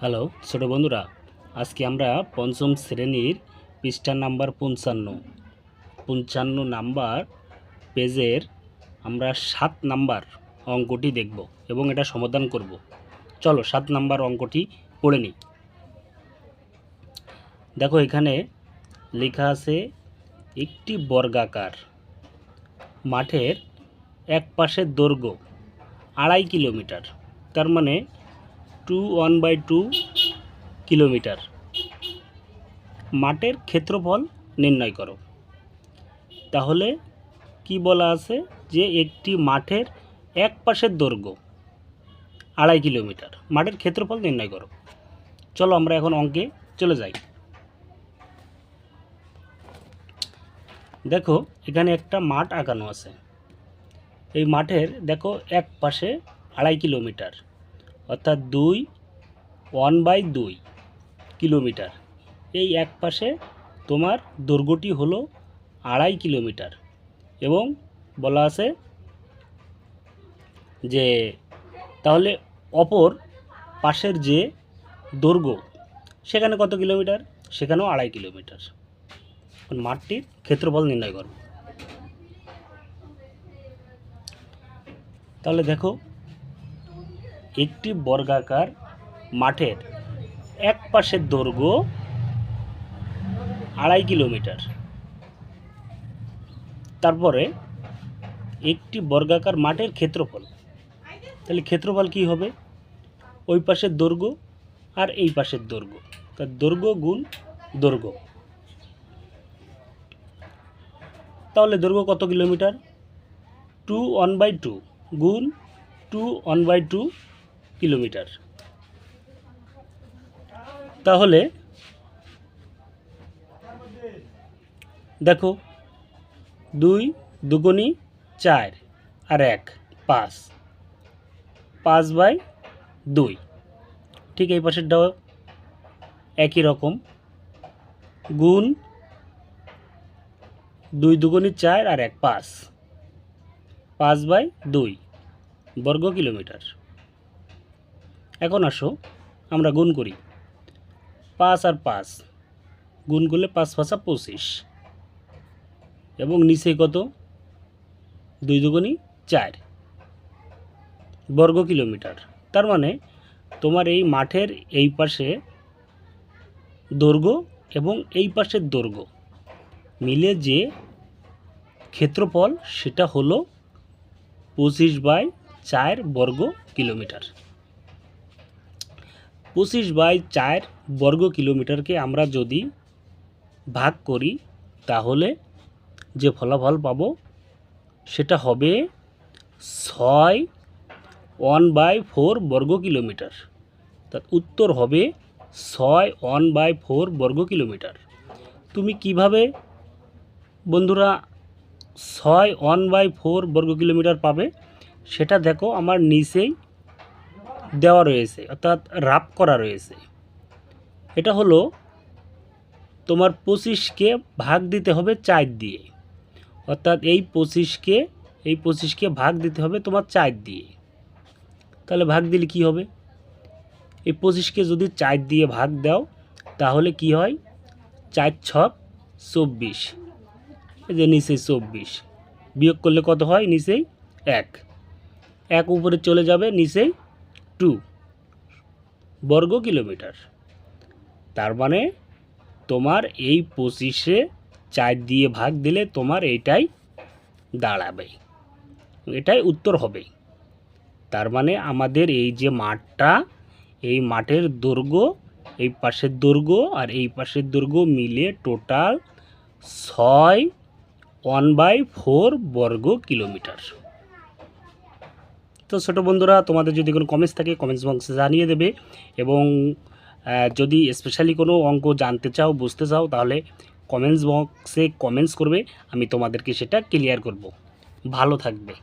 Hello ছোটো বন্ধুরা, আজকে আমরা পঞ্চম শ্রেণীর পৃষ্ঠা নাম্বার 55 নাম্বার পেজের আমরা 7 নাম্বার অঙ্কটি দেখব এবং এটা সমাধান করব। চলো 7 নাম্বার অঙ্কটি পড়ে নিই। দেখো এখানে লেখা আছে একটি বর্গাকার মাঠের এক পাশের দৈর্ঘ্য 2.5 কিলোমিটার, তার মানে 1/2 কিলোমিটার। মাঠের ক্ষেত্রফল নির্ণয় করো। তাহলে কি বলা আছে যে একটি মাঠের এক পাশের দৈর্ঘ্য 2.5 কিলোমিটার, মাঠের ক্ষেত্রফল নির্ণয় করো। চলো আমরা এখন অঙ্কে চলে যাই। দেখো এখানে একটা মাঠ আঁকানো আছে। এই মাঠের দেখো এক পাশে 2.5 কিলোমিটার, অর্থাৎ 1/2 কিলোমিটার। এই এক পাশে তোমার দৈর্ঘ্যটি হলো 2.5 কিলোমিটার এবং বলা আছে যে তাহলে অপর পাশের যে দৈর্ঘ্য সেখানে কত কিলোমিটার, সেখানেও 2.5 কিলোমিটার। মাঠটির ক্ষেত্রফল নির্ণয় করো। তাহলে দেখো একটি বর্গাকার মাঠের এক পাশের দৈর্ঘ্য 2.5 কিলোমিটার, তারপরে একটি বর্গাকার মাঠের ক্ষেত্রফল। তাহলে ক্ষেত্রফল কি হবে? ওই পাশের দৈর্ঘ্য আর এই পাশের দৈর্ঘ্য, তার দৈর্ঘ্য গুণ দৈর্ঘ্য। তাহলে দৈর্ঘ্য কত কিলোমিটার? 1/2 গুণ 1/2 কিলোমিটার। তাহলে দেখো 2 দুগুণী 4 আর 1 5, 5/2। ঠিক এই পাশেরটাও একই রকম, গুণ 2 দুগুণী 4 আর 1 5, 5/2 বর্গ কিলোমিটার। এখন আসো আমরা গুণ করি। 5 আর 5 গুণ করলে 5 5 25 এবং নিচে কত? 2 দুগুণী 4 বর্গ কিলোমিটার। তার মানে তোমার এই মাঠের এই পাশে দৈর্ঘ্য এবং এই পাশের দৈর্ঘ্য মিলে যে ক্ষেত্রফল সেটা হলো 25/4 বর্গ কিলোমিটার। 25/4 বর্গ কিলোমিটারকে আমরা যদি ভাগ করি তাহলে যে ফলাফল পাবো সেটা হবে 6 1/4 বর্গ কিলোমিটার। তার উত্তর হবে 6 1/4 বর্গ কিলোমিটার। তুমি কিভাবে বন্ধুরা 6 1/4 বর্গ কিলোমিটার পাবে সেটা দেখো আমার নিচেই দেওয়া রয়েছে, অর্থাৎ রাফ করা রয়েছে। এটা হলো তোমার 25কে ভাগ দিতে হবে 4 দিয়ে, অর্থাৎ এই 25কে ভাগ দিতে হবে তোমার 4 দিয়ে। তাহলে ভাগ দিলে কি হবে? এই 25কে যদি 4 দিয়ে ভাগ দাও তাহলে কি হয়? 4 6 24, এই যে নিচে 24 বিয়োগ করলে কত হয়? নিচেই 1 উপরে চলে যাবে, নিচেই 2 বর্গ কিলোমিটার। তার মানে তোমার এই 25-এ 4 দিয়ে ভাগ দিলে তোমার এইটাই দাঁড়াবে, এটাই উত্তর হবে। তার মানে আমাদের এই যে মাঠটা, এই মাঠের দৈর্ঘ্য, এই পাশের দৈর্ঘ্য আর এই পাশের দৈর্ঘ্য মিলে টোটাল 6 1/4 বর্গ কিলোমিটার। তো ছোটো বন্ধুরা, তোমাদের যদি কোনো কমেন্টস থাকে কমেন্টস বক্সে জানিয়ে দেবে এবং যদি স্পেশালি কোনো অঙ্ক জানতে চাও, বুঝতে চাও, তাহলে কমেন্টস বক্সে কমেন্টস করবে, আমি তোমাদেরকে সেটা ক্লিয়ার করব। ভালো থাকবে।